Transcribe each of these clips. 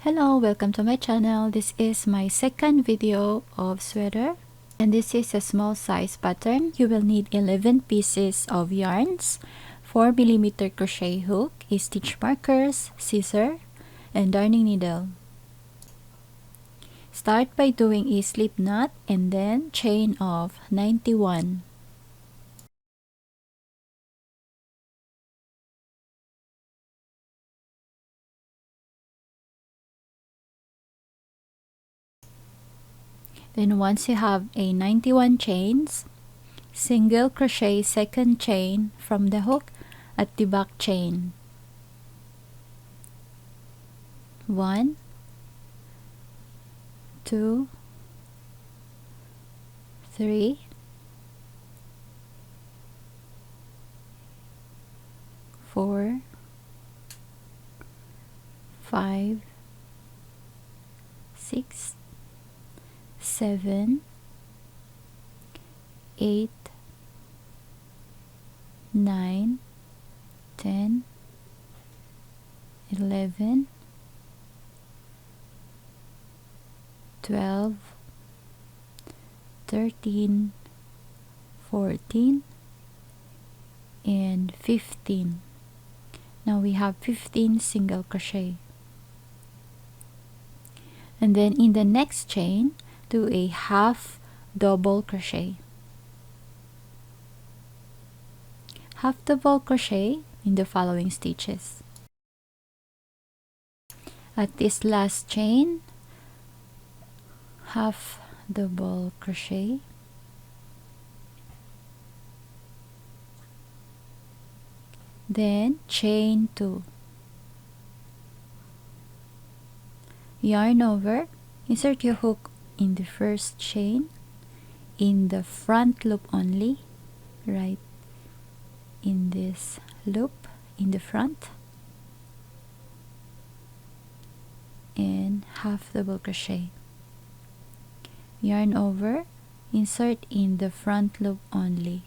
Hello, welcome to my channel. This is my second video of sweater, and this is a small size pattern. You will need 11 pieces of yarns, 4mm crochet hook, stitch markers, scissor, and darning needle. Start by doing a slip knot and then chain of 91. Then once you have a 91 chains, single crochet second chain from the hook at the back chain. 1, 2, 3, 4, 5, 6, 7, 8, 9, 10, 11, 12, 13, 14, and 15. Now we have 15 single crochet. And then in the next chain, do a half double crochet. Half double crochet in the following stitches. At this last chain, half double crochet, then chain 2, yarn over, insert your hook in the first chain, in the front loop only, right in this loop in the front, and half double crochet, yarn over, insert in the front loop only,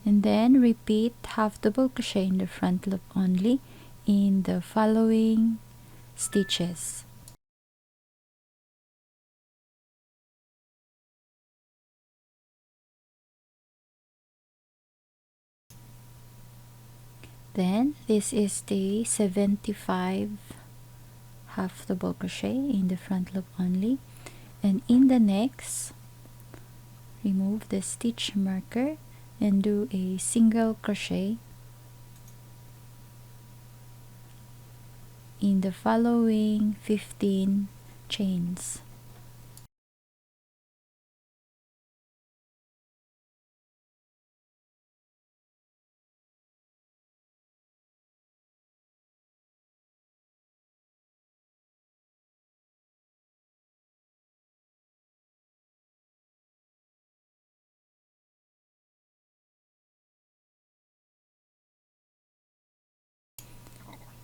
and then repeat half double crochet in the front loop only in the following stitches. Then this is the 75 half double crochet in the front loop only, and in the next, remove the stitch marker and do a single crochet in the following 15 chains.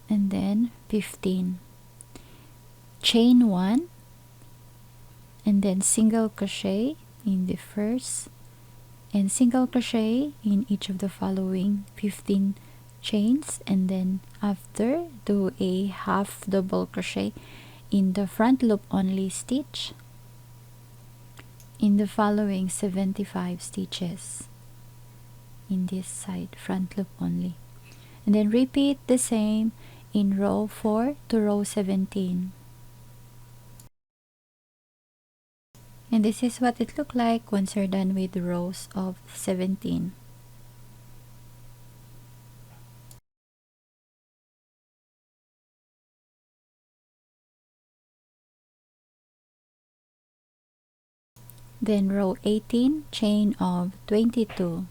And then 15. Chain 1 and then single crochet in the first and single crochet in each of the following 15 chains, and then after do a half double crochet in the front loop only stitch in the following 75 stitches in this side front loop only, and then repeat the same in row 4 to row 17. And this is what it looked like once you're done with the rows of 17. Then row 18, chain of 22.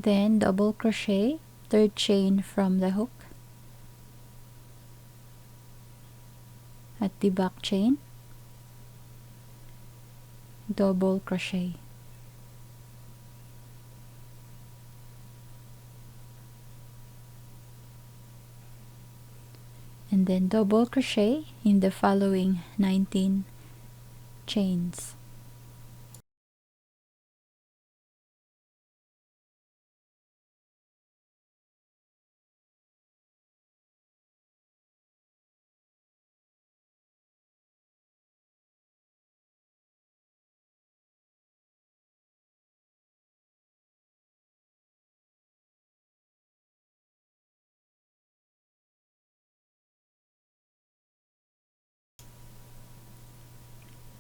Then double crochet, third chain from the hook at the back chain, double crochet, and then double crochet in the following 19 chains.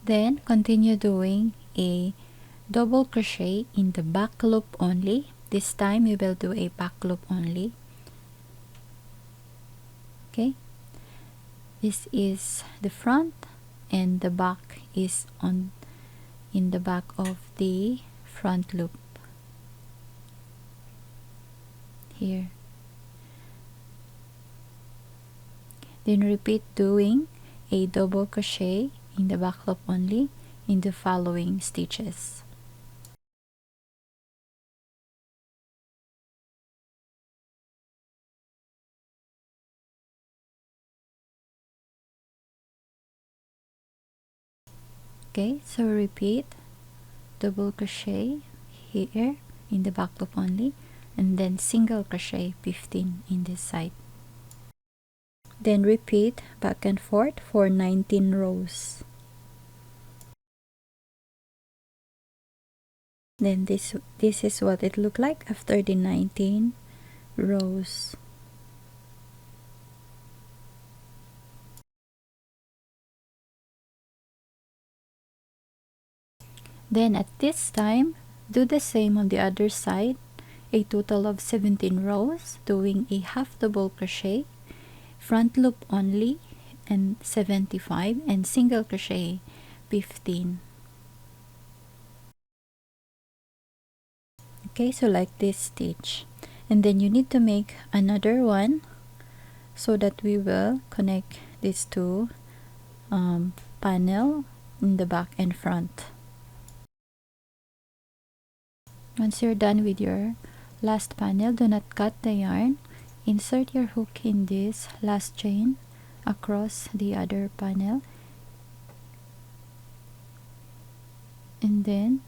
Then continue doing a double crochet in the back loop only. This time we will do a back loop only. Okay, this is the front and the back is on in the back of the front loop here. Then repeat doing a double crochet in the back loop only in the following stitches. Okay, so repeat double crochet here in the back loop only, and then single crochet 15 in this side. Then repeat back and forth for 19 rows. Then this is what it looked like after the 19 rows. Then at this time, do the same on the other side, a total of 17 rows, doing a half double crochet, front loop only, and 75, and single crochet 15. Okay, so like this stitch, and then you need to make another one so that we will connect these two panel in the back and front. Once you're done with your last panel, do not cut the yarn. Insert your hook in this last chain across the other panel, and then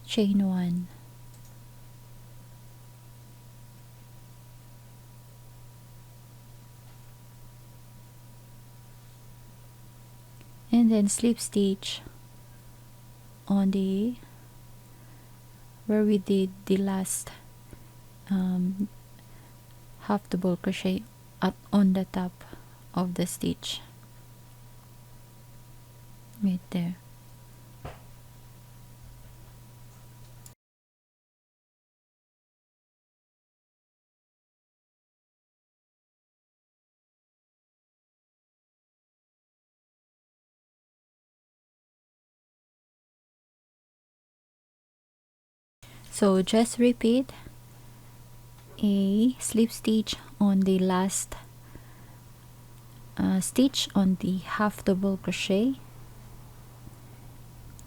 chain 1. And then slip stitch on the where we did the last half double crochet on the top of the stitch right there. So just repeat a slip stitch on the last stitch on the half double crochet,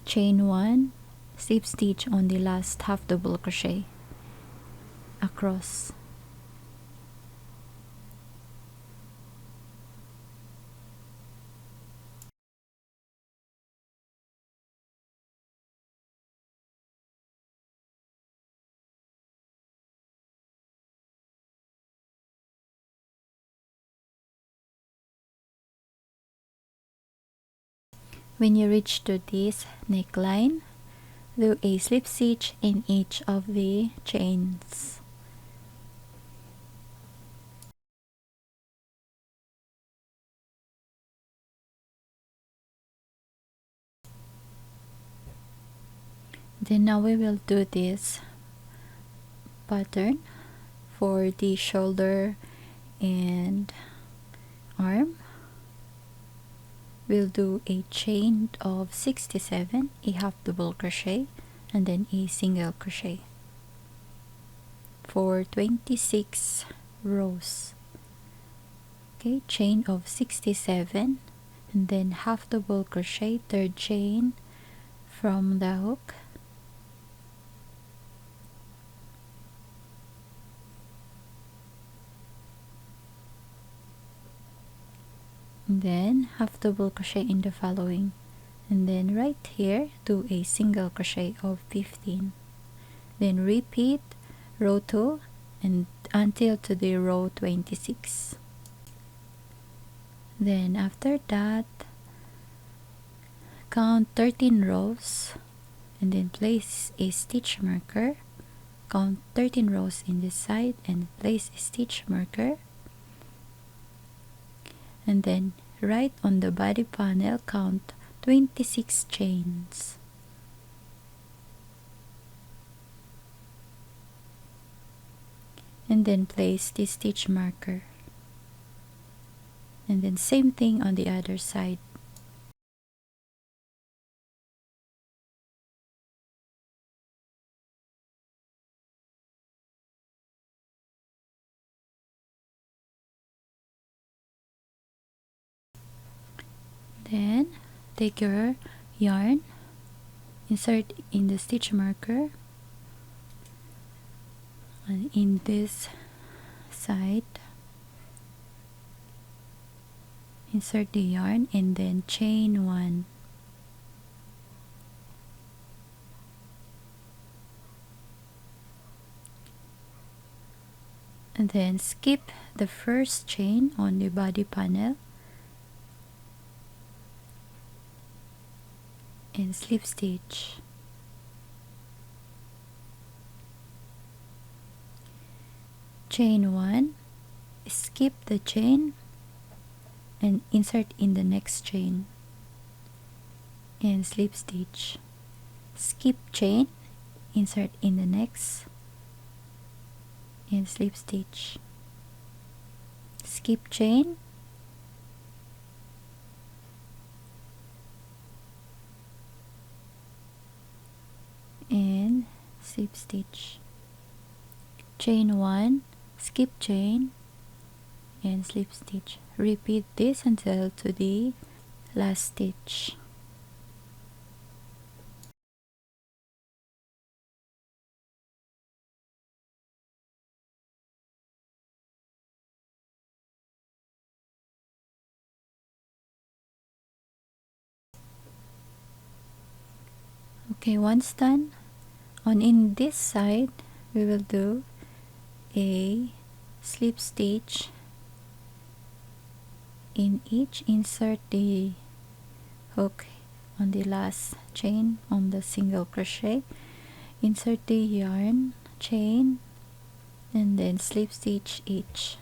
chain 1, slip stitch on the last half double crochet across. When you reach to this neckline, do a slip stitch in each of the chains. Then now we will do this pattern for the shoulder and arm. We'll do a chain of 67, a half double crochet, and then a single crochet. for 26 rows. Okay, chain of 67, and then half double crochet, third chain from the hook, and then half double crochet in the following, and then right here do a single crochet of 15, then repeat row 2 and until to the row 26. Then after that, count 13 rows and then place a stitch marker. Count 13 rows in this side and place a stitch marker, and then right on the body panel count 26 chains. And then place the stitch marker, and then same thing on the other side. Then take your yarn, insert in the stitch marker, and in this side insert the yarn and then chain 1, and then skip the first chain on the body panel and slip stitch. Chain 1, skip the chain and insert in the next chain and slip stitch. Skip chain, insert in the next and slip stitch. Skip chain, and slip stitch. Chain 1, skip chain and slip stitch. Repeat this until to the last stitch. Okay, once done, in this side we will do a slip stitch in each. Insert the hook on the last chain on the single crochet, insert the yarn, chain, and then slip stitch each.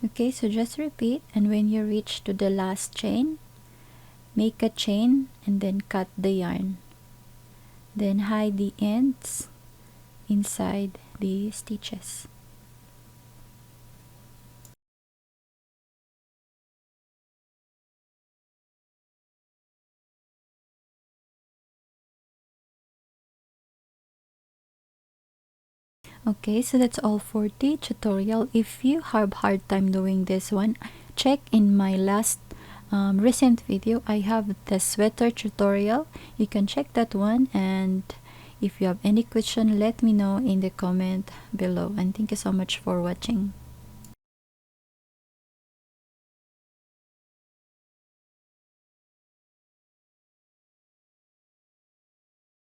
Okay, so just repeat, and when you reach to the last chain, make a chain and then cut the yarn, then hide the ends inside the stitches. Okay, so that's all for the tutorial. If you have hard time doing this one, check in my last recent video. I have the sweater tutorial. You can check that one, and if you have any question, let me know in the comment below. And thank you so much for watching.